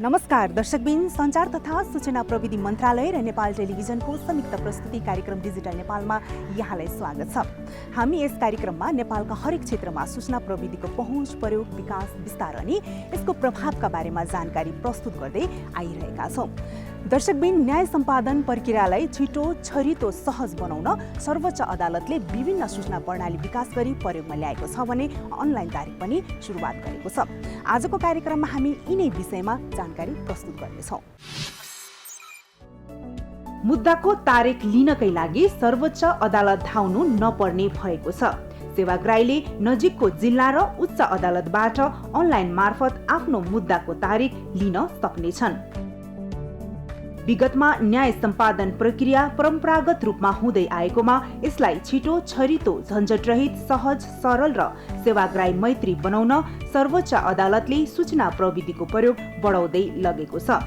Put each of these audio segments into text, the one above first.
नमस्कार दर्शकबिन, सञ्चार तथा सूचना प्रविधि मन्त्रालय र नेपाल टेलिभिजनको संयुक्त प्रस्तुति कार्यक्रम डिजिटल नेपालमा यहाँलाई स्वागत छ। हामी यस कार्यक्रममा नेपालका हरेक क्षेत्रमा सूचना प्रविधिको पहुँच, प्रयोग, विकास, विस्तार अनि यसको प्रभावका बारेमा जानकारी प्रस्तुत गर्दै आइरहेका छौँ। दर्शकबिन, न्याय सम्पादन प्रक्रियालाई छिटो, छरितो, सहज बनाउन सर्वोच्च अदालतले विभिन्न सूचना प्रणाली विकास गरी प्रयोगमा ल्याएको छ भने अनलाइन तारिख पनि सुरुवात गरेको छ। आजको कार्यक्रममा हामी यिनै विषयमा जानकारी प्रस्तुत गर्नेछौँ। मुद्दाको तारिख लिनकै लागि सर्वोच्च अदालत धाउनु नपर्ने भएको छ। सेवाग्राहीले नजिकको जिल्ला र उच्च अदालतबाट अनलाइन मार्फत आफ्नो मुद्दाको तारिख लिन सक्नेछन्। विगतमा न्याय सम्पादन प्रक्रिया परम्परागत रूपमा हुँदै आएकोमा यसलाई छिटो, छरितो, झन्झटरहित, सहज, सरल र सेवाग्राही मैत्री बनाउन सर्वोच्च अदालतले सूचना प्रविधिको प्रयोग बढाउँदै लगेको छ।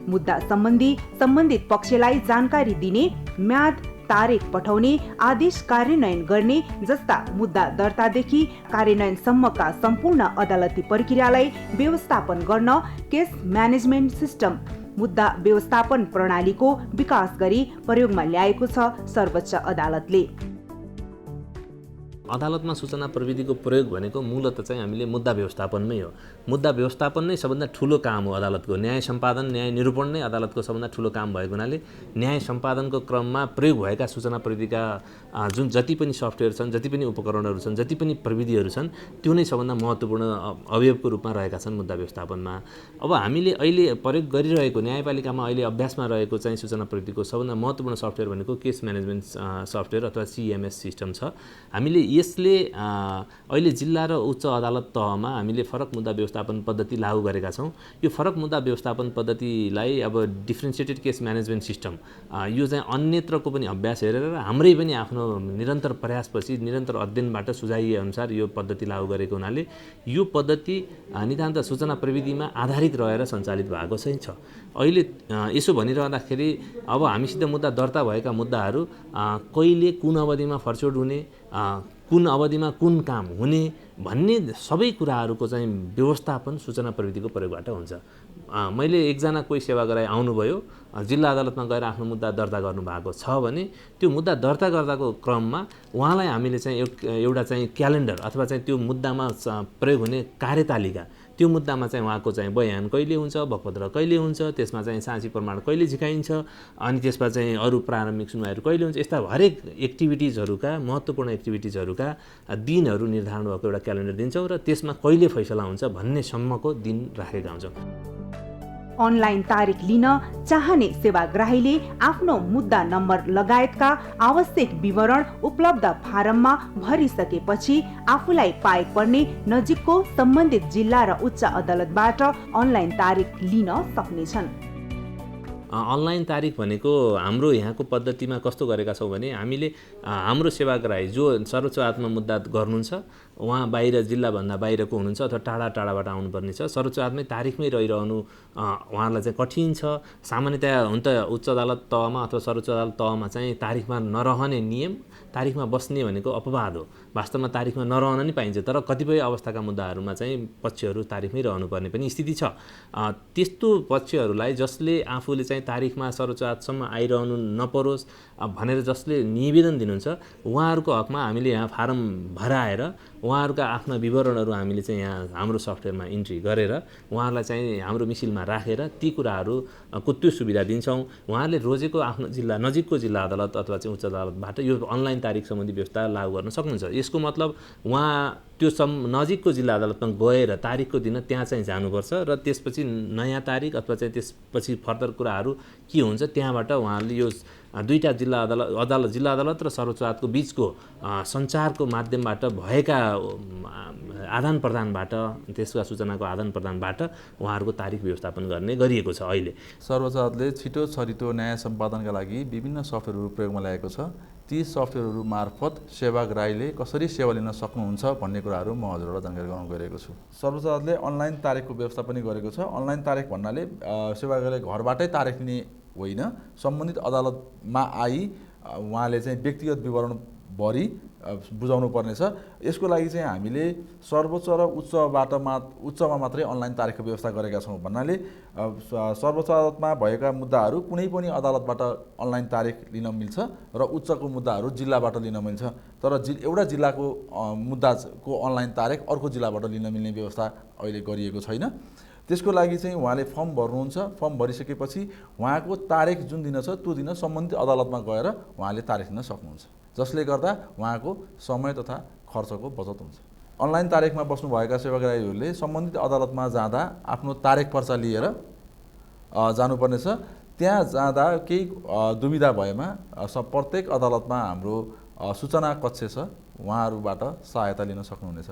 मुद्दा सम्बन्धित पक्षलाई जानकारी दिने, म्याद, तारिख पठाउने, आदेश कार्यान्वयन गर्ने जस्ता मुद्दा दर्तादेखि कार्यान्वयनसम्मका सम्पूर्ण अदालती प्रक्रियालाई व्यवस्थापन गर्न केस म्यानेजमेन्ट सिस्टम मुद्दा व्यवस्थापन प्रणालीको विकास गरी प्रयोगमा ल्याएको छ सर्वोच्च अदालतले। अदालतमा सूचना प्रविधिको प्रयोग भनेको मूलतः चाहिँ हामीले मुद्दा व्यवस्थापनमै हो। मुद्दा व्यवस्थापन नै सबभन्दा ठुलो काम हो अदालतको। न्याय सम्पादन, न्याय निरूपण नै अदालतको सबभन्दा ठुलो काम भएको हुनाले न्याय सम्पादनको क्रममा प्रयोग भएका सूचना प्रविधिका जुन जति पनि सफ्टवेयर छन्, जति पनि उपकरणहरू छन्, जति पनि प्रविधिहरू छन्, त्यो नै सबभन्दा महत्त्वपूर्ण अवयवको रूपमा रहेका छन् मुद्दा व्यवस्थापनमा। अब हामीले अहिले प्रयोग गरिरहेको न्यायपालिकामा अहिले अभ्यासमा रहेको चाहिँ सूचना प्रविधिको सबभन्दा महत्त्वपूर्ण सफ्टवेयर भनेको केस म्यानेजमेन्ट सफ्टवेयर अथवा CMS सिस्टम छ। हामीले यसले अहिले जिल्ला र उच्च अदालत तहमा हामीले फरक मुद्दा व्यवस्थापन पद्धति लागू गरेका छौँ। यो फरक मुद्दा व्यवस्थापन पद्धतिलाई अब डिफ्रेन्सिएटेड केस म्यानेजमेन्ट सिस्टम यो चाहिँ अन्यत्रको पनि अभ्यास हेरेर र हाम्रै पनि आफ्नो निरन्तर प्रयासपछि, निरन्तर अध्ययनबाट सुझाइए अनुसार यो पद्धति लागू गरेको हुनाले यो पद्धति नितान्त सूचना प्रविधिमा आधारित रहेर सञ्चालित भएको चाहिँ छ। अहिले यसो भनिरहँदाखेरि अब हामीसित मुद्दा दर्ता भएका मुद्दाहरू कहिले कुन अवधिमा फर्चोड हुने, कुन अवधिमा कुन काम हुने भन्ने सबै कुराहरूको चाहिँ व्यवस्थापन सूचना प्रविधिको प्रयोगबाट हुन्छ। मैले एकजना कोही सेवाग्राही आउनुभयो, जिल्ला अदालतमा गएर आफ्नो मुद्दा दर्ता गर्नुभएको छ भने त्यो मुद्दा दर्ता गर्दाको क्रममा उहाँलाई हामीले चाहिँ एउटा चाहिँ क्यालेन्डर अथवा चाहिँ त्यो मुद्दामा प्रयोग हुने कार्यतालिका, त्यो मुद्दामा चाहिँ उहाँको चाहिँ बयान कहिले हुन्छ, बकपत्र कहिले हुन्छ, त्यसमा चाहिँ साँची प्रमाण कहिले झिकाइन्छ, अनि त्यसमा चाहिँ अरू प्रारम्भिक सुनवाईहरू कहिले हुन्छ, यस्ता हरेक एक्टिभिटिजहरूका, महत्त्वपूर्ण एक्टिभिटिजहरूका दिनहरू निर्धारण भएको एउटा क्यालेन्डर दिन्छौँ र त्यसमा कहिले फैसला हुन्छ भन्नेसम्मको दिन राखेका हुन्छौँ। अनलाइन तारिख लिन चाहने सेवाग्राहीले आफ्नो मुद्दा नम्बर लगायतका आवश्यक विवरण उपलब्ध फारममा भरिसकेपछि आफूलाई पाए पर्ने नजिकको सम्बन्धित जिल्ला र उच्च अदालतबाट अनलाइन तारिख लिन सक्नेछन्। अनलाइन तारिख भनेको हाम्रो यहाँको पद्धतिमा कस्तो गरेका छौँ भने हामीले हाम्रो सेवाग्राही जो सर्वोच्च अदालतमा मुद्दा गर्नुहुन्छ, उहाँ बाहिर जिल्लाभन्दा बाहिरको हुनुहुन्छ अथवा टाढाबाट आउनुपर्ने छ, सर्वोच्च अदालतमै तारिखमै रहिरहनु उहाँहरूलाई चाहिँ कठिन छ। सामान्यतया हुन त उच्च अदालत तहमा अथवा सर्वोच्च अदालत तहमा चाहिँ तारिखमा नरहने नियम, तारिखमा बस्ने भनेको अपवाद हो। वास्तवमा तारिखमा नरहन नि पाइन्छ, तर कतिपय अवस्थाका मुद्दाहरूमा चाहिँ पक्षहरू तारिखमै रहनुपर्ने पनि स्थिति छ। त्यस्तो पक्षहरूलाई जसले आफूले चाहिँ तारिखमा सर्वोच्च अदालतसम्म आइरहनु नपरोस् भनेर जसले निवेदन दिनुहुन्छ, उहाँहरूको हकमा हामीले यहाँ फारम भराएर उहाँहरूका आफ्ना विवरणहरू हामीले चाहिँ यहाँ हाम्रो सफ्टवेयरमा इन्ट्री गरेर उहाँहरूलाई चाहिँ हाम्रो मिसिलमा राखेर ती कुराहरूको त्यो सुविधा दिन्छौँ। उहाँहरूले रोजेको आफ्नो जिल्ला नजिकको जिल्ला अदालत अथवा चाहिँ उच्च अदालतबाट यो अनलाइन तारिख सम्बन्धी व्यवस्था लागू गर्न सक्नुहुन्छ। यसको मतलब उहाँ त्यो नजिकको जिल्ला अदालतमा गएर तारिखको दिन त्यहाँ चाहिँ जानुपर्छ र त्यसपछि नयाँ तारिख अथवा चाहिँ त्यसपछि फर्दर कुराहरू के हुन्छ त्यहाँबाट उहाँहरूले यो दुईटा जिल्ला अदालत र सर्वोच्च अदालतको बिचको सञ्चारको माध्यमबाट भएका आदान प्रदानबाट, त्यसका सूचनाको आदान प्रदानबाट उहाँहरूको तारिख व्यवस्थापन गर्ने गरिएको छ। अहिले सर्वोच्च अदालतले छिटो, छरितो न्याय सम्पादनका लागि विभिन्न सफ्टवेयरहरू प्रयोगमा ल्याएको छ। ती सफ्टवेयरहरू मार्फत सेवाग्राहीले कसरी सेवा लिन सक्नुहुन्छ भन्ने कुराहरू म हजुरहरूलाई जानकारी गराउन गइरहेको छु। सर्वोच्च अदालतले अनलाइन तारिखको व्यवस्था पनि गरेको छ। अनलाइन तारिख भन्नाले सेवाग्राहीले घरबाटै तारिख लिने होइन, सम्बन्धित अदालतमा आई उहाँले चाहिँ व्यक्तिगत विवरण भरि बुझाउनु पर्नेछ। यसको लागि चाहिँ हामीले सर्वोच्च र उच्चमा मात्रै अनलाइन तारिखको व्यवस्था गरेका छौँ भन्नाले सर्वोच्च अदालतमा भएका मुद्दाहरू कुनै पनि अदालतबाट अनलाइन तारिख लिन मिल्छ र उच्चको मुद्दाहरू जिल्लाबाट लिन मिल्छ। तर एउटा जिल्लाको मुद्दाको अनलाइन तारिख अर्को जिल्लाबाट लिन मिल्ने व्यवस्था अहिले गरिएको छैन। त्यसको लागि चाहिँ उहाँले फर्म भर्नुहुन्छ। फर्म भरिसकेपछि उहाँको तारिख जुन दिन छ त्यो दिन सम्बन्धित अदालतमा गएर उहाँले तारिख लिन सक्नुहुन्छ, जसले गर्दा उहाँको समय तथा खर्चको बचत हुन्छ। अनलाइन तारिखमा बस्नुभएका सेवाग्राहीहरूले सम्बन्धित अदालतमा जाँदा आफ्नो तारिख पर्चा लिएर जानुपर्नेछ। त्यहाँ जाँदा केही दुविधा भएमा प्रत्येक अदालतमा हाम्रो सूचना कक्ष छ, उहाँहरूबाट सहायता लिन सक्नुहुनेछ।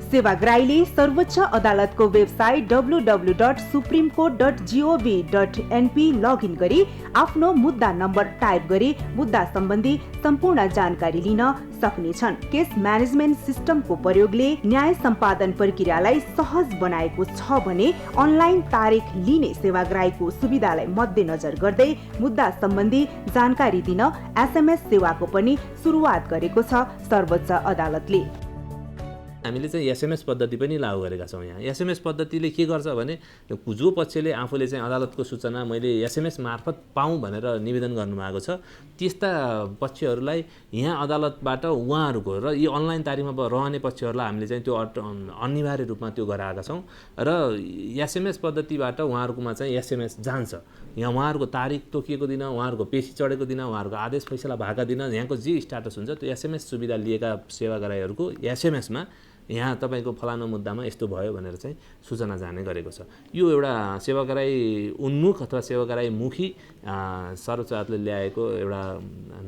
सेवाग्राहीले सर्वोच्च अदालतको वेबसाइट www.supremcourt.gov.np लगइन गरी आफ्नो मुद्दा नम्बर टाइप गरी मुद्दा सम्बन्धी सम्पूर्ण जानकारी लिन सक्नेछन्। केस म्यानेजमेन्ट सिस्टमको प्रयोगले न्याय सम्पादन प्रक्रियालाई सहज बनाएको छ भने अनलाइन तारिख लिने सेवाग्राहीको सुविधालाई मध्यनजर गर्दै मुद्दा सम्बन्धी जानकारी दिन SMS सेवाको पनि सुरुवात गरेको छ सर्वोच्च अदालतले। हामीले चाहिँ SMS पद्धति पनि लागू गरेका छौँ। यहाँ SMS पद्धतिले के गर्छ भने जो पक्षले आफूले चाहिँ अदालतको सूचना मैले SMS मार्फत पाऊँ भनेर निवेदन गर्नुभएको छ त्यस्ता पक्षहरूलाई यहाँ अदालतबाट उहाँहरूको र यी अनलाइन तारिखमा रहने पक्षहरूलाई हामीले चाहिँ त्यो अनिवार्य रूपमा त्यो गराएका छौँ र SMS पद्धतिबाट उहाँहरूकोमा चाहिँ SMS जान्छ। यहाँ उहाँहरूको तारिख तोकिएको दिन, उहाँहरूको पेशी चढेको दिन, उहाँहरूको आदेश फैसला भएका दिन यहाँको जे स्ट्याटस हुन्छ त्यो SMS सुविधा लिएका सेवाग्राहीहरूको SMSमा यहाँ तपाईँको फलानु मुद्दामा यस्तो भयो भनेर चाहिँ सूचना जाने गरेको छ। यो एउटा सेवाग्राही उन्मुख अथवा सेवाग्राही मुखी सर्वोच्च अदालतले ल्याएको एउटा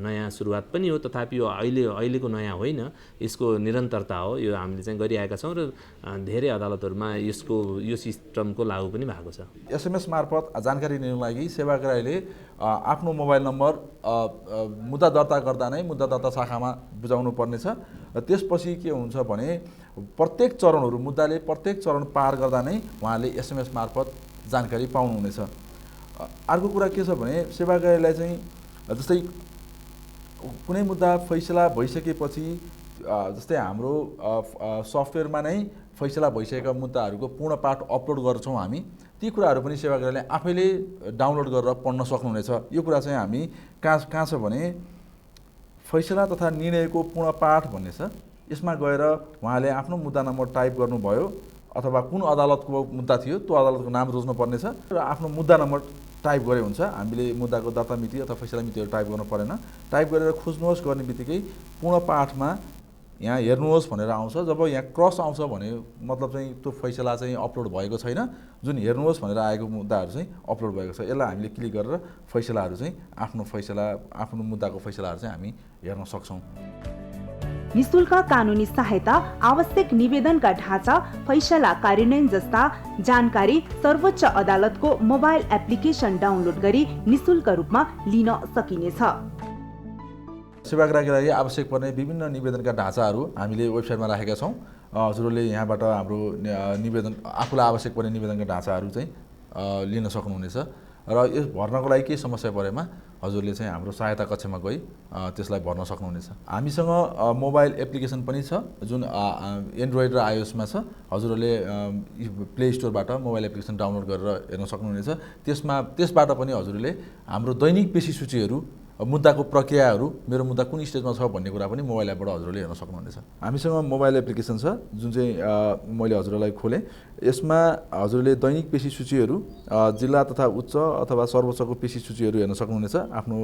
नयाँ सुरुवात पनि हो। तथापि यो अहिलेको नयाँ होइन, यसको निरन्तरता हो। यो हामीले चाहिँ गरिआएका छौँ र धेरै अदालतहरूमा यो सिस्टमको लागू पनि भएको छ। SMS मार्फत जानकारी लिनुको लागि सेवाग्राहीले आफ्नो मोबाइल नम्बर मुद्दा दर्ता गर्दा नै मुद्दा दर्ता शाखामा बुझाउनु पर्नेछ। र त्यसपछि के हुन्छ भने प्रत्येक चरणहरू मुद्दाले प्रत्येक चरण पार गर्दा नै उहाँले SMS मार्फत जानकारी पाउनुहुनेछ। अर्को कुरा के छ भने सेवाग्राहीलाई चाहिँ जस्तै कुनै मुद्दा फैसला भइसकेपछि जस्तै हाम्रो सफ्टवेयरमा नै फैसला भइसकेका मुद्दाहरूको पूर्ण पाठ अपलोड गर्छौँ हामी। ती कुराहरू पनि सेवाग्राहीले आफैले डाउनलोड गरेर पढ्न सक्नुहुनेछ। यो कुरा चाहिँ हामी कहाँ छ भने फैसला तथा निर्णयको पूर्ण पाठ भन्ने छ। यसमा गएर उहाँले आफ्नो मुद्दा नम्बर टाइप गर्नुभयो अथवा कुन अदालतको मुद्दा थियो त्यो अदालतको नाम रोज्नु पर्नेछ र आफ्नो मुद्दा नम्बर टाइप गरे हुन्छ। हामीले मुद्दाको दर्ता मिति अथवा फैसला मितिहरू टाइप गर्नु परेन। टाइप गरेर खोज्नुहोस् गर्ने बित्तिकै पूर्ण पाठमा यहाँ हेर्नुहोस् भनेर आउँछ। जब यहाँ क्रस आउँछ भने मतलब चाहिँ त्यो फैसला चाहिँ अपलोड भएको छैन। जुन हेर्नुहोस् भनेर आएको मुद्दाहरू चाहिँ अपलोड भएको छ। यसलाई हामीले क्लिक गरेर फैसलाहरू चाहिँ आफ्नो मुद्दाको फैसलाहरू चाहिँ हामी हेर्न सक्छौँ। निशुल्क कानुनी सहायता, आवश्यक निवेदनका ढाँचा, फैसला कार्यान्वयन जस्ता जानकारी सर्वोच्च अदालतको मोबाइल एप्लिकेसन डाउनलोड गरी निशुल्क रूपमा लिन सकिनेछ। सेवाग्राहीका लागि आवश्यक पर्ने विभिन्न निवेदनका ढाँचाहरू हामीले वेबसाइटमा राखेका छौँ। हजुरहरूले यहाँबाट हाम्रो निवेदन आफूलाई आवश्यक पर्ने निवेदनका ढाँचाहरू चाहिँ लिन सक्नुहुनेछ र यस भर्नको लागि केही समस्या परेमा हजुरले चाहिँ हाम्रो सहायता कक्षमा गई त्यसलाई भर्न सक्नुहुनेछ। हामीसँग मोबाइल एप्लिकेसन पनि छ जुन एन्ड्रोइड र iOSमा छ। हजुरहरूले प्ले स्टोरबाट मोबाइल एप्लिकेसन डाउनलोड गरेर हेर्न सक्नुहुनेछ। त्यसबाट पनि हजुरले हाम्रो दैनिक पेशी सूचीहरू, मुद्दाको प्रक्रियाहरू, मेरो मुद्दा कुन स्टेजमा छ भन्ने कुरा पनि मोबाइल एपबाट हजुरले हेर्न सक्नुहुनेछ। हामीसँग मोबाइल एप्लिकेसन छ जुन चाहिँ मैले हजुरलाई खोलेँ। यसमा हजुरले दैनिक पेशी सूचीहरू, जिल्ला तथा उच्च अथवा सर्वोच्चको पेशी सूचीहरू हेर्न सक्नुहुनेछ। आफ्नो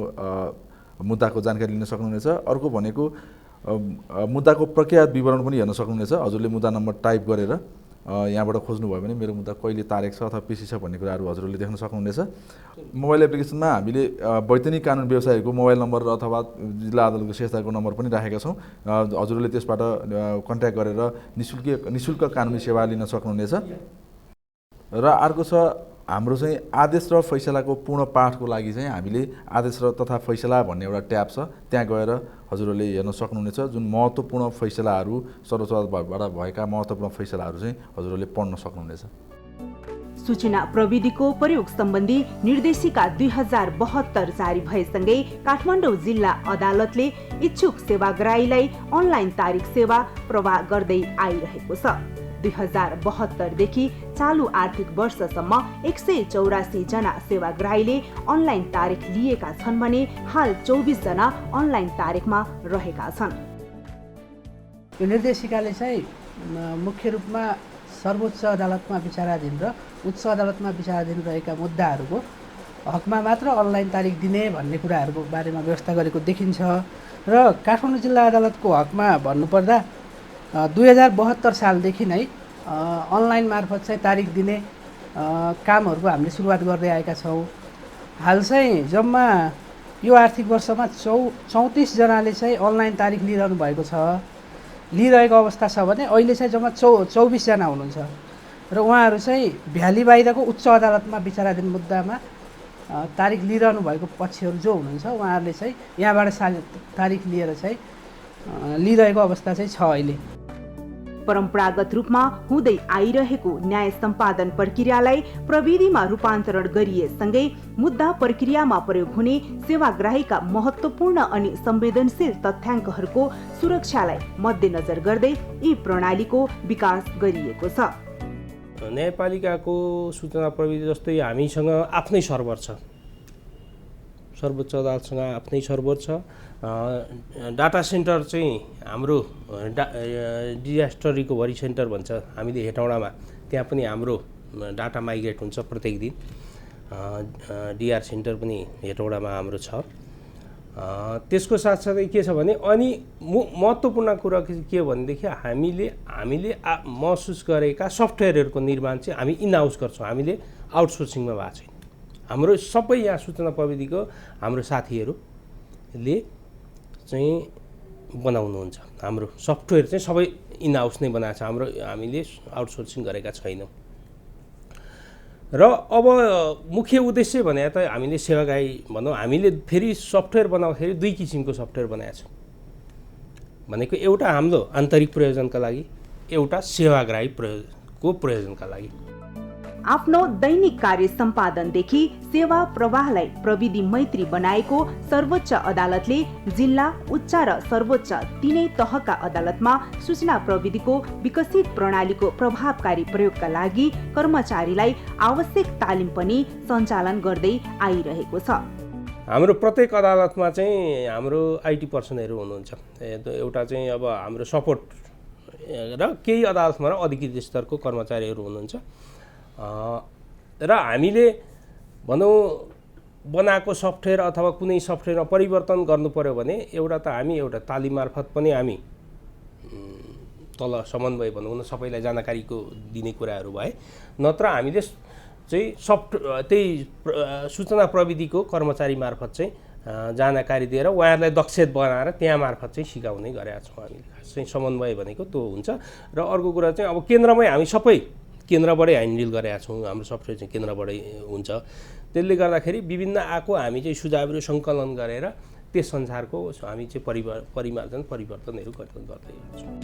मुद्दाको जानकारी लिन सक्नुहुनेछ। अर्को भनेको मुद्दाको प्रक्रिया विवरण पनि हेर्न सक्नुहुनेछ। हजुरले मुद्दा नम्बर टाइप गरेर यहाँबाट खोज्नुभयो भने मेरो मुद्दा कहिले तारिख छ अथवा पेशी छ भन्ने कुराहरू हजुरले देख्न सक्नुहुनेछ। मोबाइल एप्लिकेसनमा हामीले वैतनिक कानुन व्यवसायीहरूको मोबाइल नम्बर अथवा जिल्ला अदालतको सेवाको नम्बर पनि राखेका छौँ। हजुरले त्यसबाट कन्ट्याक्ट गरेर निशुल्क कानुनी सेवा लिन सक्नुहुनेछ। र अर्को छ हाम्रो चाहिँ आदेश र फैसलाको पूर्ण पाठको लागि चाहिँ हामीले आदेश र तथा फैसला भन्ने एउटा ट्याब छ। त्यहाँ गएर हजुरहरूले हेर्न सक्नुहुनेछ। जुन महत्त्वपूर्ण फैसलाहरू सर्वोच्च अदालतबाट भएका महत्त्वपूर्ण फैसलाहरू चाहिँ हजुरहरूले पढ्न सक्नुहुनेछ। सूचना प्रविधिको प्रयोग सम्बन्धी निर्देशिका 2072 जारी भएसँगै काठमाडौँ जिल्ला अदालतले इच्छुक सेवाग्राहीलाई अनलाइन तारिख सेवा प्रवाह गर्दै आइरहेको छ। 2072 देखि चालु आर्थिक वर्षसम्म 184 जना सेवाग्राहीले अनलाइन तारिख लिएका छन् भने हाल 24 जना अनलाइन तारिखमा रहेका छन्। यो निर्देशिकाले चाहिँ मुख्य रूपमा सर्वोच्च अदालतमा विचाराधीन र उच्च अदालतमा विचाराधीन रहेका मुद्दाहरूको हकमा मात्र अनलाइन तारिख दिने भन्ने कुराहरूको बारेमा व्यवस्था गरेको देखिन्छ र काठमाडौँ जिल्ला अदालतको हकमा भन्नुपर्दा 2072 सालदेखि नै अनलाइन मार्फत चाहिँ तारिख दिने कामहरूको हामीले सुरुवात गर्दै आएका छौँ। हाल चाहिँ जम्मा यो आर्थिक वर्षमा 34 जनाले चाहिँ अनलाइन तारिख लिइरहनु भएको छ, लिइरहेको अवस्था छ भने अहिले चाहिँ जम्मा 24 जना हुनुहुन्छ र उहाँहरू चाहिँ भ्याली बाहिरको उच्च अदालतमा विचाराधीन मुद्दामा तारिख लिइरहनु भएको पक्षहरू जो हुनुहुन्छ उहाँहरूले चाहिँ यहाँबाट तारिख लिएर चाहिँ लिइरहेको अवस्था चाहिँ छ। अहिले परम्परागत रूपमा हुँदै आइरहेको न्याय सम्पादन प्रक्रियालाई प्रविधिमा रूपान्तरण गरिएसँगै मुद्दा प्रक्रियामा प्रयोग हुने सेवाग्राहीका महत्त्वपूर्ण अनि संवेदनशील तथ्याङ्कहरूको सुरक्षालाई मध्यनजर गर्दै यी प्रणालीको विकास गरिएको छ। न्यायपालिकाको सूचना प्रविधि जस्तै हामीसँग आफ्नै सर्भर छ, सर्वोच्च अदालतसँग आफ्नै सर्भर छ। डाटा सेन्टर चाहिँ हाम्रो डिजास्टर रिकभरी सेन्टर भन्छ हामीले हेटौडामा, त्यहाँ पनि हाम्रो डाटा माइग्रेट हुन्छ प्रत्येक दिन। डिआर सेन्टर पनि हेटौडामा हाम्रो छ। त्यसको साथसाथै के छ भने अनि महत्त्वपूर्ण कुरा के हो भनेदेखि हामीले महसुस गरेका सफ्टवेयरहरूको निर्माण चाहिँ हामी इन हाउस गर्छौँ, हामीले आउटसोर्सिङमा भएको छैन। हाम्रो सबै यहाँ सूचना प्रविधिको हाम्रो साथीहरूले चाहिँ बनाउनुहुन्छ। हाम्रो सफ्टवेयर चाहिँ सबै इन हाउस नै बनाएको छ, हामीले आउटसोर्सिङ गरेका छैनौँ। र अब मुख्य उद्देश्य भने त हामीले सेवाग्राही भनौँ, हामीले फेरि सफ्टवेयर बनाउँदाखेरि 2 किसिमको सफ्टवेयर बनाएको छौँ भनेको एउटा हाम्रो आन्तरिक प्रयोजनका लागि, एउटा सेवाग्राही प्रयोजनका लागि। आफ्नो दैनिक कार्य सम्पादनदेखि सेवा प्रवाहलाई प्रविधि मैत्री बनाएको सर्वोच्च अदालतले जिल्ला, उच्च र सर्वोच्च तीनै तहका अदालतमा सूचना प्रविधिको विकसित प्रणालीको प्रभावकारी प्रयोगका लागि कर्मचारीलाई आवश्यक तालिम पनि सञ्चालन गर्दै आइरहेको छ। हाम्रो प्रत्येक अदालतमा चाहिँ हाम्रो आइटी पर्सनहरू हुनुहुन्छ। एउटा चाहिँ अब हाम्रो सपोर्ट र केही अदालतमा अधिकृत स्तरको कर्मचारीहरू हुनुहुन्छ। र हामीले भनौँ बनाएको सफ्टवेयर अथवा कुनै सफ्टवेयरमा परिवर्तन गर्नु पर्यो भने एउटा त हामी एउटा तालिम मार्फत पनि हामी तल समन्वय भनौँ न सबैलाई जानकारीको दिने कुराहरू भए, नत्र हामीले चाहिँ त्यही सूचना प्रविधिको कर्मचारी मार्फत चाहिँ जानकारी दिएर उहाँहरूलाई दक्ष बनाएर त्यहाँ मार्फत चाहिँ सिकाउने गरेका छौँ। हामीले खास चाहिँ समन्वय भनेको त्यो हुन्छ। र अर्को कुरा चाहिँ अब केन्द्रमै हामी सबै केन्द्रबाटै ह्यान्डल गरेका छौँ, हाम्रो सफ्टवेयर चाहिँ केन्द्रबाटै हुन्छ। त्यसले गर्दाखेरि विभिन्न आएको हामी चाहिँ सुझावहरू सङ्कलन गरेर त्यस संसारको हामी चाहिँ परिवर्तनहरू गर्दै छौँ।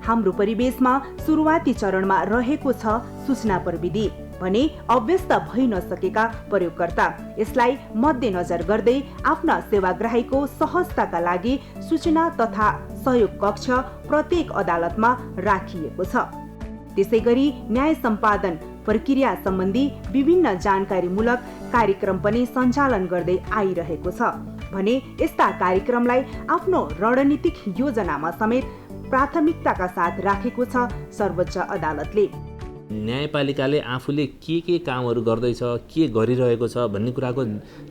हाम्रो परिवेशमा सुरुवाती चरणमा रहेको छ सूचना प्रविधि भने अभ्यस्त भइ नसकेका प्रयोगकर्ता। यसलाई मध्यनजर गर्दै आफ्ना सेवाग्राहीको सहजताका लागि सूचना तथा सहयोग कक्ष प्रत्येक अदालतमा राखिएको छ। त्यसैगरी न्याय सम्पादन प्रक्रिया सम्बन्धी विभिन्न जानकारीमूलक कार्यक्रम पनि सञ्चालन गर्दै आइरहेको छ भने यस्ता कार्यक्रमलाई आफ्नो रणनीतिक योजनामा समेत प्राथमिकताका साथ राखेको छ सर्वोच्च अदालतले। न्यायपालिकाले आफूले के कामहरू गर्दैछ, के गरिरहेको छ भन्ने कुराको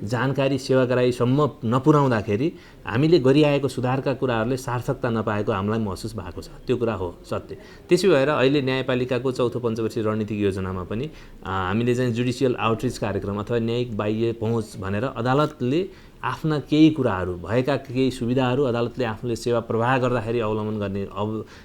जानकारी सेवाग्राहीसम्म नपुर्याउँदाखेरि हामीले गरिआएको सुधारका कुराहरूले सार्थकता नपाएको हामीलाई महसुस भएको छ। त्यो कुरा हो सत्य। त्यसै भएर अहिले न्यायपालिकाको 4थो पञ्चवर्षीय रणनीतिक योजनामा पनि हामीले चाहिँ जुडिसियल आउटरिच कार्यक्रम अथवा न्यायिक बाह्य पहुँच भनेर अदालतले आफ्ना केही कुराहरू भएका केही सुविधाहरू अदालतले आफूले सेवा प्रवाह गर्दाखेरि अवलम्बन गर्ने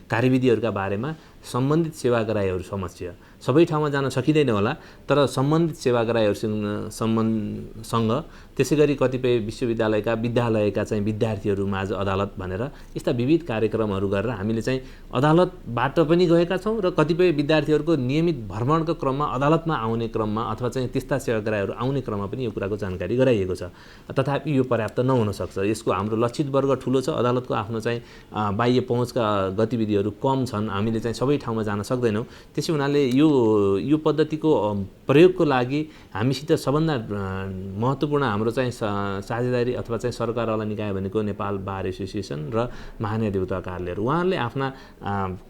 कार्यविधिहरूका बारेमा सम्बन्धित सेवाग्राहीहरू समक्ष सबै ठाउँमा जान सकिँदैन होला, तर सम्बन्धित सेवाग्राहीहरूसँग त्यसै गरी कतिपय विश्वविद्यालयका विद्यालयका चाहिँ विद्यार्थीहरू माझ अदालत भनेर यस्ता विविध कार्यक्रमहरू गरेर हामीले चाहिँ अदालतबाट पनि गएका छौँ र कतिपय विद्यार्थीहरूको नियमित भ्रमणको क्रममा अदालतमा आउने क्रममा अथवा चाहिँ त्यस्ता सेवाग्राहीहरू आउने क्रममा पनि यो कुराको जानकारी गराइएको छ। तथापि यो पर्याप्त नहुन सक्छ। यसको हाम्रो लक्षित वर्ग ठुलो छ, अदालतको आफ्नो चाहिँ बाह्य पहुँचका गतिविधिहरू कम छन्, हामीले चाहिँ सबै ठाउँमा जान सक्दैनौँ। त्यसै हुनाले यो पद्धतिको प्रयोगको लागि हामीसित सबभन्दा महत्त्वपूर्ण हाम्रो चाहिँ साझेदारी अथवा चाहिँ सरकारवाला निकाय भनेको नेपाल बार एसोसिएसन र महान्यायदेवता कार्यालयहरू। उहाँहरूले आफ्ना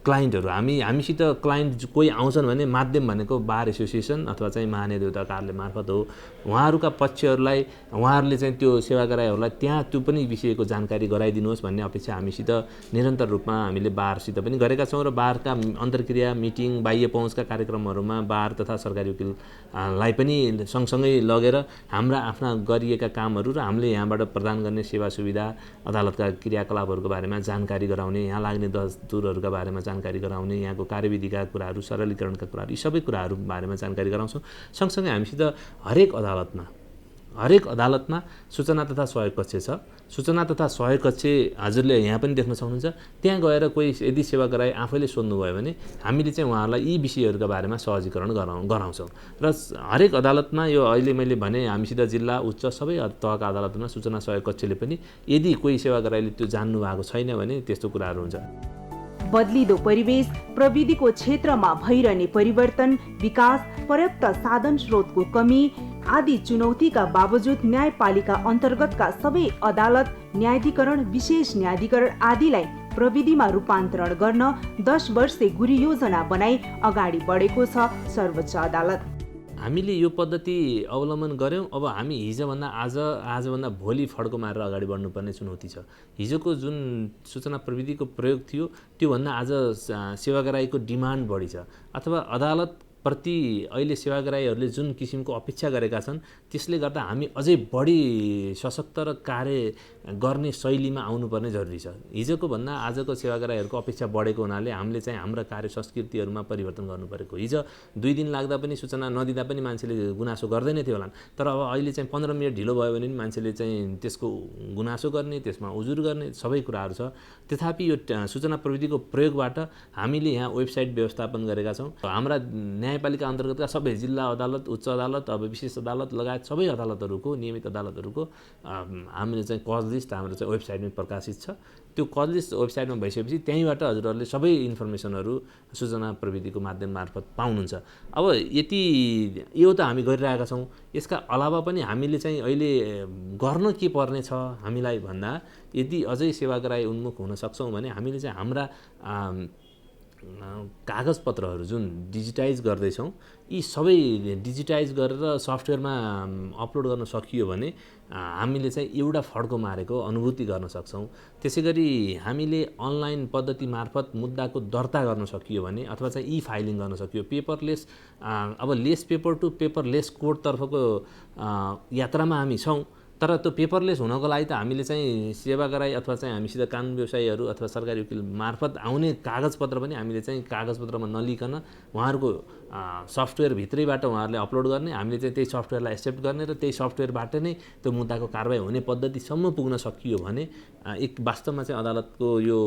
क्लाइन्टहरू हामीसित क्लाइन्ट कोही आउँछन् भने माध्यम भनेको बार एसोसिएसन अथवा चाहिँ महान्यायदेवता कार्यालय मार्फत हो। उहाँहरूका पक्षहरूलाई उहाँहरूले चाहिँ त्यो सेवाग्राहीहरूलाई त्यहाँ त्यो पनि विषयको जानकारी गराइदिनुहोस् भन्ने अपेक्षा हामीसित निरन्तर रूपमा हामीले बारसित पनि गरेका छौँ र बारका अन्तर्क्रिया मिटिङ बाह्य पहुँचका कार्यक्रमहरूमा बार तथा सरकारी वकिललाई पनि सँगसँगै लगेर हाम्रा आफ्ना गरिएका कामहरू र हामीले यहाँबाट प्रदान गर्ने सेवा सुविधा अदालतका क्रियाकलापहरूको बारेमा जानकारी गराउने, यहाँ लाग्ने दस्तुरहरूका बारेमा जानकारी गराउने, यहाँको कार्यविधिका कुराहरू, सरलीकरणका कुराहरू, यी सबै कुराहरू बारेमा जानकारी गराउँछौँ। सँगसँगै हामीसित हरेक अदालतमा सूचना तथा सहयोग कक्ष छ। सूचना तथा सहयोग कक्ष हजुरले यहाँ पनि देख्न सक्नुहुन्छ। त्यहाँ गएर कोही यदि सेवाग्राही आफैले सोध्नुभयो भने हामीले चाहिँ उहाँहरूलाई यी विषयहरूका बारेमा सहजीकरण गराउँछौँ। र हरेक अदालतमा यो अहिले मैले भने हामीसित जिल्ला उच्च सबै तहका अदालतमा सूचना सहयोग कक्षले पनि यदि कोही सेवाग्राहीले त्यो जान्नु भएको छैन भने त्यस्तो कुराहरू हुन्छ। बदलिदो परिवेश, प्रविधिको क्षेत्रमा भइरहने परिवर्तन, विकास, पर्याप्त साधन स्रोतको कमी आदि चुनौतीका बावजुद न्यायपालिका अन्तर्गतका सबै अदालत, न्यायाधिकरण, विशेष न्यायाधिकरण आदिलाई प्रविधिमा रूपान्तरण गर्न 10 वर्षे गुरियोजना बनाई अगाडि बढेको छ सर्वोच्च अदालत। हामीले यो पद्धति अवलम्बन गऱ्यौँ। अब हामी हिजोभन्दा आजभन्दा भोलि फड्को मारेर अगाडि बढ्नुपर्ने चुनौती छ। हिजोको जुन सूचना प्रविधिको प्रयोग थियो त्योभन्दा आज सेवाग्राहीको डिमान्ड बढी छ अथवा अदालत प्रति अहिले सेवाग्राहीहरूले जुन किसिमको अपेक्षा गरेका छन् त्यसले गर्दा हामी अझै बढी सशक्त र कार्य गर्ने शैलीमा आउनुपर्ने जरुरी छ। हिजोको भन्दा आजको सेवाग्राहीहरूको अपेक्षा बढेको हुनाले हामीले चाहिँ हाम्रा कार्य संस्कृतिहरूमा परिवर्तन गर्नु परेको। हिजो 2 दिन लाग्दा पनि सूचना नदिँदा पनि मान्छेले गुनासो गर्दैन थियो होला, तर अब अहिले चाहिँ 15 मिनेट ढिलो भयो भने पनि मान्छेले चाहिँ त्यसको गुनासो गर्ने, त्यसमा उजुर गर्ने सबै कुराहरू छ। तथापि यो सूचना प्रविधिको प्रयोगबाट हामीले यहाँ वेबसाइट व्यवस्थापन गरेका छौँ। हाम्रा न्यायपालिका अन्तर्गतका सबै जिल्ला अदालत, उच्च अदालत, अब विशेष अदालत लगायत सबै अदालतहरूको नियमित अदालतहरूको हामीले चाहिँ कज लिस्ट हाम्रो चाहिँ वेबसाइटमा प्रकाशित छ। त्यो कज लिस्ट वेबसाइटमा भइसकेपछि त्यहीँबाट हजुरहरूले सबै इन्फर्मेसनहरू सूचना प्रविधिको माध्यम मार्फत पाउनुहुन्छ। अब यो त हामी गरिरहेका छौँ। यसका अलावा पनि हामीले चाहिँ अहिले गर्न के पर्ने छ हामीलाई भन्दा यदि अझै सेवाग्राही उन्मुख हुन सक्छौँ भने हामीले चाहिँ हाम्रा कागजपत्रहरू जुन डिजिटाइज गर्दैछौँ यी सबै डिजिटाइज गरेर सफ्टवेयरमा अपलोड गर्न सकियो भने हामीले चाहिँ एउटा फड्को मारेको अनुभूति गर्न सक्छौँ। त्यसै गरी हामीले अनलाइन पद्धति मार्फत मुद्दाको दर्ता गर्न सकियो भने अथवा चाहिँ ई फाइलिङ गर्न सकियो, पेपरलेस अब लेस पेपर टु पेपरलेस कोडतर्फको यात्रामा हामी छौँ। तर त्यो पेपरलेस हुनको लागि त हामीले चाहिँ सेवाग्राही अथवा चाहिँ हामीसित कानुन व्यवसायीहरू अथवा सरकारी वकिल मार्फत आउने कागजपत्र पनि हामीले चाहिँ कागजपत्रमा नलिकन उहाँहरूको सफ्टवेयर भित्रैबाट उहाँहरूले अपलोड गर्ने, हामीले चाहिँ त्यही सफ्टवेयरलाई एक्सेप्ट गर्ने र त्यही सफ्टवेयरबाट नै त्यो मुद्दाको कारबाही हुने पद्धतिसम्म पुग्न सकियो भने एक वास्तवमा चाहिँ अदालतको यो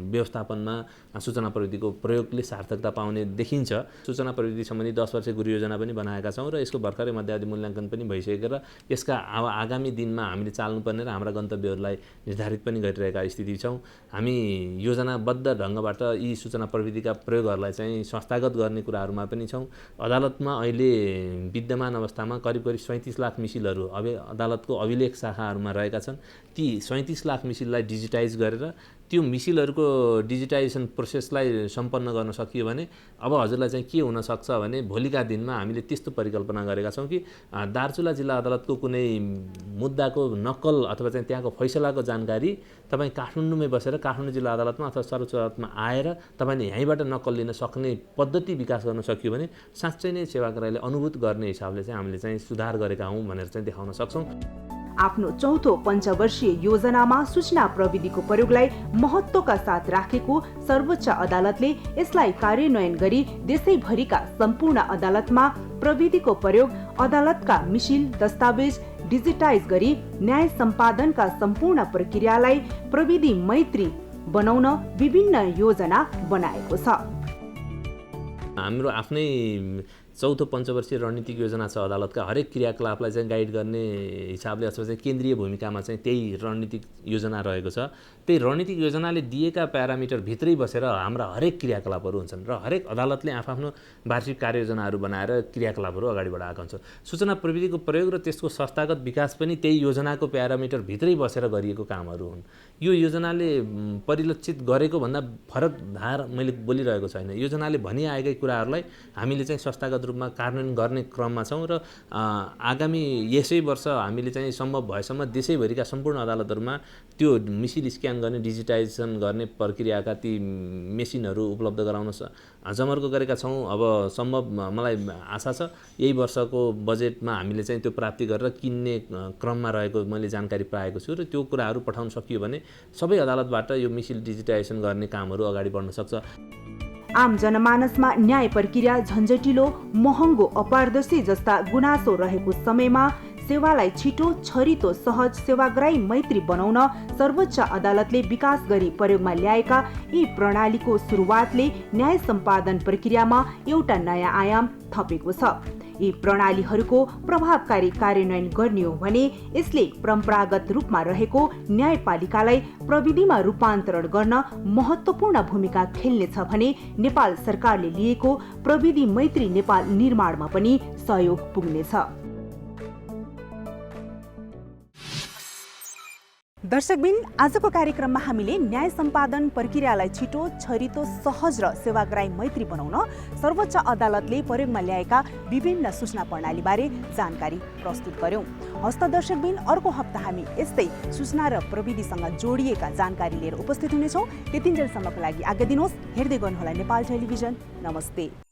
व्यवस्थापनमा सूचना प्रविधिको प्रयोगले सार्थकता पाउने देखिन्छ। सूचना प्रविधि सम्बन्धी 10 वर्षे गुरियोजना पनि बनाएका छौँ र यसको भर्खरै मध्यावधि मूल्याङ्कन पनि भइसकेर यसका आगामी दिनमा हामीले चाल्नुपर्ने र हाम्रा गन्तव्यहरूलाई निर्धारित पनि गरिरहेका स्थिति छौँ। हामी योजनाबद्ध ढङ्गबाट यी सूचना प्रविधिका प्रयोगहरूलाई चाहिँ संस्थागत गर्ने कुराहरूमा पनि छौँ। अदालतमा अहिले विद्यमान अवस्थामा करिब 37 लाख मिसिलहरू अदालतको अभिलेख शाखाहरूमा रहेका छन्। ती 37 लाख मिसिललाई डिजिटाइज गरेर त्यो मिसिलहरूको डिजिटाइजेसन प्रोसेसलाई सम्पन्न गर्न सकियो भने अब हजुरलाई चाहिँ के हुनसक्छ भने भोलिका दिनमा हामीले त्यस्तो परिकल्पना गरेका छौँ कि दार्चुला जिल्ला अदालतको कुनै मुद्दाको नक्कल अथवा चाहिँ त्यहाँको फैसलाको जानकारी तपाईँ काठमाडौँमै बसेर काठमाडौँ जिल्ला अदालतमा अथवा सर्वोच्च अदालतमा आएर तपाईँले यहीँबाट नक्कल लिन सक्ने पद्धति विकास गर्न सकियो भने साँच्चै नै सेवाग्राहीले अनुभूत गर्ने हिसाबले चाहिँ हामीले चाहिँ सुधार गरेका हौँ भनेर चाहिँ देखाउन सक्छौँ। आफ्नो चौथो पञ्चवर्षीय योजनामा सूचना प्रविधिको प्रयोगलाई महत्त्वका साथ राखेको सर्वोच्च अदालतले यसलाई कार्यान्वयन गरी देशैभरिका सम्पूर्ण अदालतमा प्रविधिको प्रयोग, अदालतका मिसिल दस्तावेज डिजिटाइज गरी न्याय सम्पादनका सम्पूर्ण प्रक्रियालाई प्रविधि मैत्री बनाउन विभिन्न योजना बनाएको छ। हाम्रो आफ्नै चौथो पञ्चवर्षीय रणनीतिक योजना छ। अदालतका हरेक क्रियाकलापलाई चाहिँ गाइड गर्ने हिसाबले अथवा चाहिँ केन्द्रीय भूमिकामा चाहिँ त्यही रणनीतिक योजना रहेको छ। त्यही रणनीतिक योजनाले दिएका प्यारामिटर भित्रै बसेर हाम्रा हरेक क्रियाकलापहरू हुन्छन् र हरेक अदालतले आफ्नो वार्षिक कार्ययोजनाहरू बनाएर क्रियाकलापहरू अगाडि बढाएका हुन्छ। सूचना प्रविधिको प्रयोग र त्यसको संस्थागत विकास पनि त्यही योजनाको प्यारामिटर भित्रै बसेर गरिएको कामहरू हुन्। यो योजनाले परिलक्षित गरेको भन्दा फरक धार मैले बोलिरहेको छैन। योजनाले भनिआएकै कुराहरूलाई हामीले चाहिँ संस्थागत रूपमा कार्यान्वयन गर्ने क्रममा छौँ र आगामी यसै वर्ष हामीले चाहिँ सम्भव भएसम्म देशैभरिका सम्पूर्ण अदालतहरूमा त्यो मिसिल स्क्यान गर्ने, डिजिटाइजेसन गर्ने प्रक्रियाका ती मेसिनहरू उपलब्ध गराउन जमर्को गरेका छौँ। अब सम्भव मलाई आशा छ यही वर्षको बजेटमा हामीले चाहिँ त्यो प्राप्ति गरेर किन्ने क्रममा रहेको मैले जानकारी पाएको छु र त्यो कुराहरू पठाउन सकियो भने सबै अदालतबाट यो मिसिल डिजिटाइजेसन गर्ने कामहरू अगाडि बढ्न सक्छ। आम जनमानसमा न्याय प्रक्रिया झन्झटिलो, महँगो, अपारदर्शी जस्ता गुनासो रहेको समयमा सेवालाई छिटो, छरितो, सहज, सेवाग्राही मैत्री बनाउन सर्वोच्च अदालतले विकास गरी प्रयोगमा ल्याएका यी प्रणालीको सुरुवातले न्याय सम्पादन प्रक्रियामा एउटा नयाँ आयाम थपेको छ। यी प्रणालीहरूको प्रभावकारी कार्यान्वयन गर्ने हो भने यसले परम्परागत रूपमा रहेको न्यायपालिकालाई प्रविधिमा रूपान्तरण गर्न महत्त्वपूर्ण भूमिका खेल्नेछ भने नेपाल सरकारले लिएको प्रविधि मैत्री नेपाल निर्माणमा पनि सहयोग पुग्नेछ। दर्शकबिन, आजको कार्यक्रममा हामीले न्याय सम्पादन प्रक्रियालाई छिटो, छरितो, सहज र सेवाग्राही मैत्री बनाउन सर्वोच्च अदालतले प्रयोगमा ल्याएका विभिन्न सूचना प्रणालीबारे जानकारी प्रस्तुत गर्यौं। हस्त दर्शकबिन, अर्को हप्ता हामी यस्तै सूचना र प्रविधिसँग जोडिएका जानकारी लिएर उपस्थित हुनेछौँ। त्यतिन्जेलसम्मको लागि आज्ञा दिनुहोस्। हेर्दै गर्नुहोला नेपाल टेलिभिजन। नमस्ते।